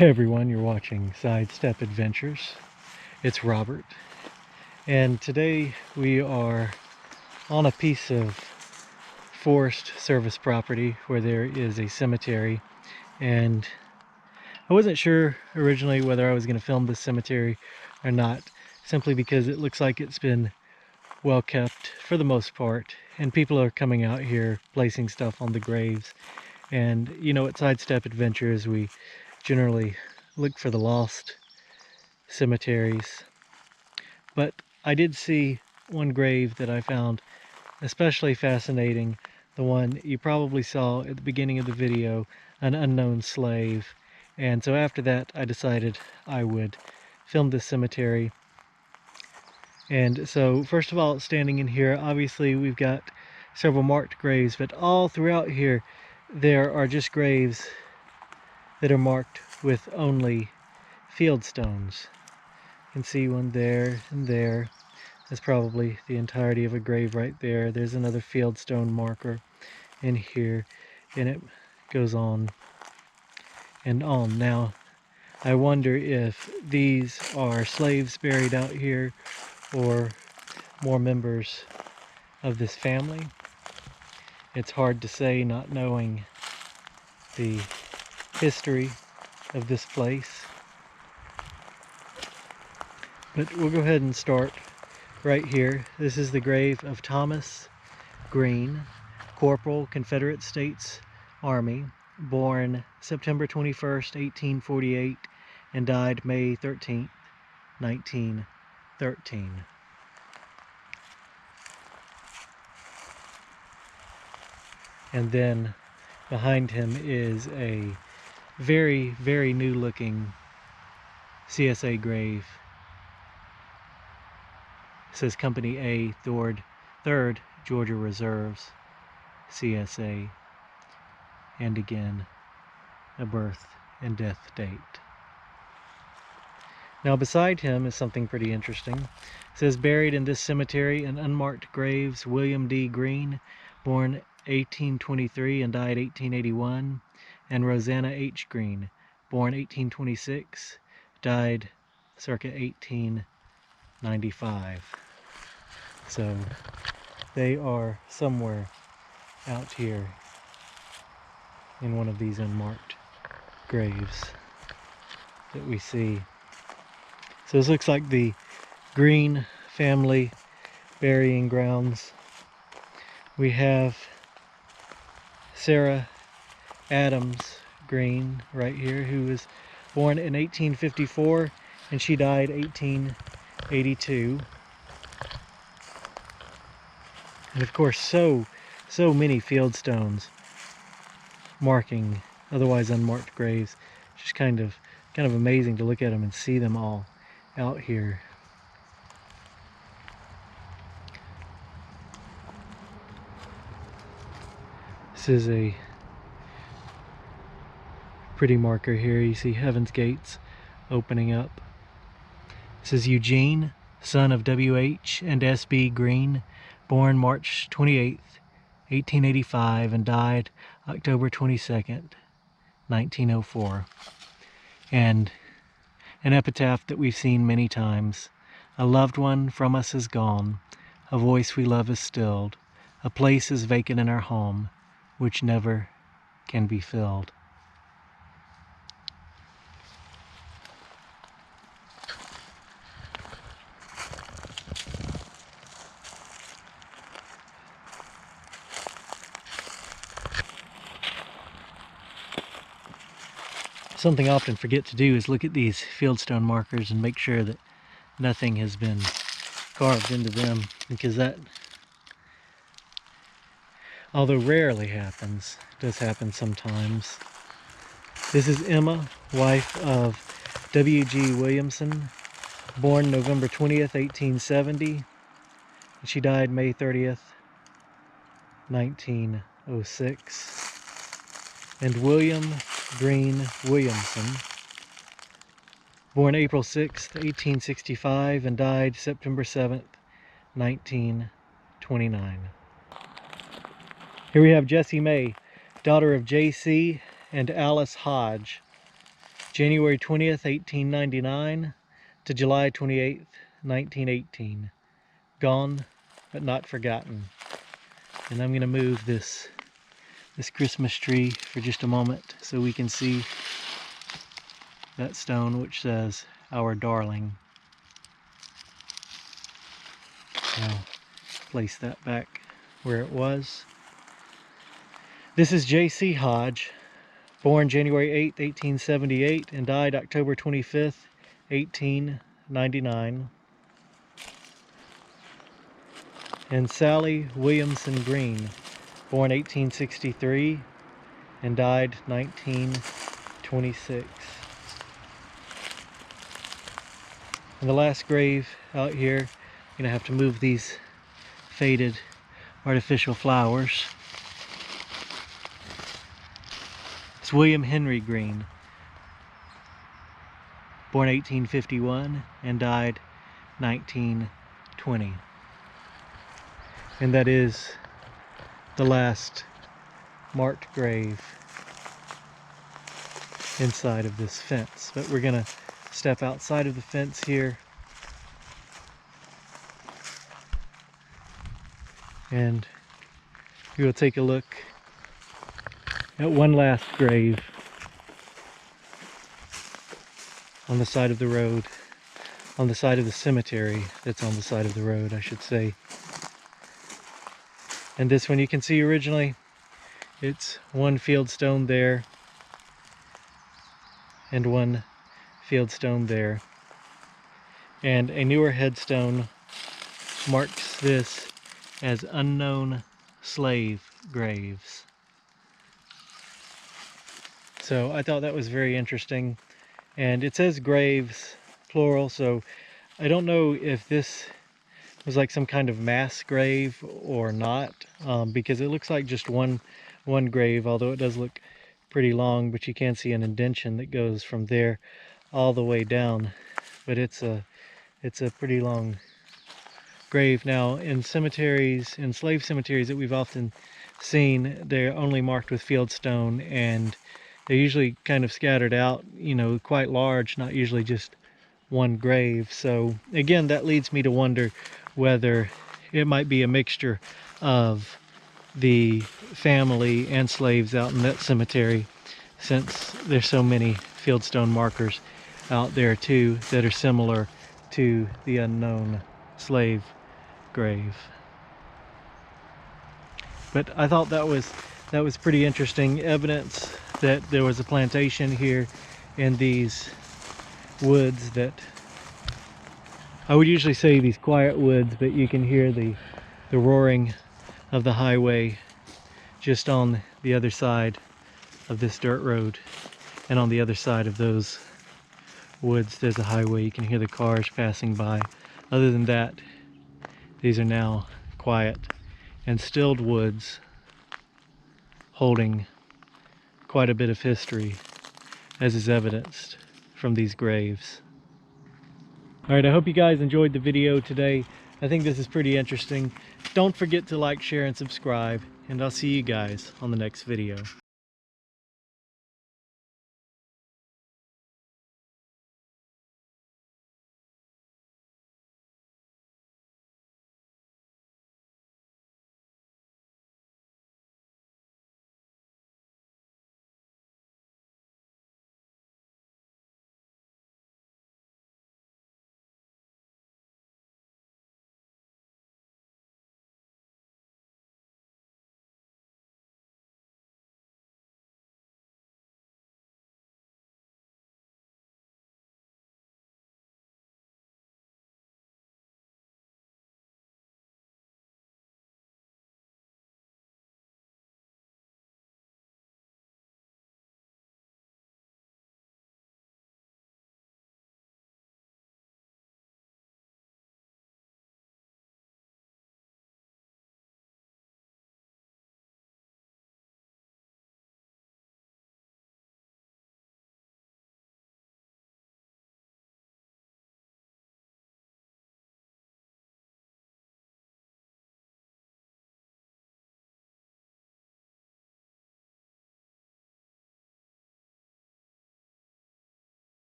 Hey everyone, you're watching Sidestep Adventures. It's Robert, and today we are on a piece of Forest Service property where there is a cemetery, and I wasn't sure originally whether I was going to film this cemetery or not, simply because it looks like it's been well kept for the most part, and people are coming out here placing stuff on the graves. And you know, at Sidestep Adventures we generally look for the lost cemeteries, but I did see one grave that I found especially fascinating, the one you probably saw at the beginning of the video, an unknown slave. And so after that I decided I would film this cemetery. And so first of all, standing in here, obviously we've got several marked graves, but all throughout here there are just graves that are marked with only field stones. You can see one there and there. That's probably the entirety of a grave right there. There's another field stone marker in here, and it goes on and on. Now, I wonder if these are slaves buried out here or more members of this family. It's hard to say, not knowing the history of this place. But we'll go ahead and start right here. This is the grave of Thomas Green, Corporal, Confederate States Army, born September 21st, 1848, and died May 13th, 1913. And then behind him is a very, very new looking CSA grave. It says Company A, 3rd Georgia Reserves, CSA, and again a birth and death date. Now beside him is something pretty interesting. It says, buried in this cemetery in unmarked graves, William D. Green, born 1823 and died 1881, and Rosanna H. Green, born 1826, died circa 1895. So they are somewhere out here in one of these unmarked graves that we see. So this looks like the Green family burying grounds. We have Sarah Adams Green right here, who was born in 1854 and she died 1882. And of course so many field stones marking otherwise unmarked graves. Just kind of amazing to look at them and see them all out here. This is a pretty marker here. You see Heaven's Gates opening up. This is Eugene, son of W.H. and S.B. Green, born March 28th, 1885, and died October 22nd, 1904. And an epitaph that we've seen many times. A loved one from us is gone, a voice we love is stilled, a place is vacant in our home, which never can be filled. Something I often forget to do is look at these fieldstone markers and make sure that nothing has been carved into them, because that, although rarely happens, does happen sometimes. This is Emma, wife of W.G. Williamson, born November 20th, 1870. She died May 30th, 1906. And William Green Williamson, born April 6th, 1865, and died September 7th, 1929. Here we have Jessie May, daughter of J.C. and Alice Hodge. January 20th, 1899 to July 28th, 1918. Gone, but not forgotten. And I'm going to move this Christmas tree for just a moment so we can see that stone which says, "Our Darling." I'll place that back where it was. This is J.C. Hodge, born January 8, 1878, and died October 25th, 1899. And Sally Williamson Green, born 1863 and died 1926. And the last grave out here, I'm gonna have to move these faded artificial flowers. It's William Henry Green, born 1851 and died 1920. And that is the last marked grave inside of this fence. But we're gonna step outside of the fence here and we will take a look at one last grave on the side of the road, on the side of the cemetery that's on the side of the road, I should say. And this one you can see originally, it's one field stone there and one field stone there. And a newer headstone marks this as unknown slave graves. So I thought that was very interesting. And it says graves, plural, so I don't know if this was like some kind of mass grave or not, because it looks like just one grave, although it does look pretty long, but you can see an indentation that goes from there all the way down. But it's a pretty long grave. Now in cemeteries, in slave cemeteries that we've often seen, they're only marked with field stone, and they're usually kind of scattered out, you know, quite large, not usually just one grave. So again, that leads me to wonder whether it might be a mixture of the family and slaves out in that cemetery, since there's so many fieldstone markers out there too that are similar to the unknown slave grave. But I thought that was pretty interesting evidence that there was a plantation here in these woods that I would usually say these quiet woods, but you can hear the roaring of the highway just on the other side of this dirt road. And on the other side of those woods there's a highway. You can hear the cars passing by. Other than that, these are now quiet and stilled woods holding quite a bit of history, as is evidenced from these graves. Alright, I hope you guys enjoyed the video today. I think this is pretty interesting. Don't forget to like, share, and subscribe, and I'll see you guys on the next video.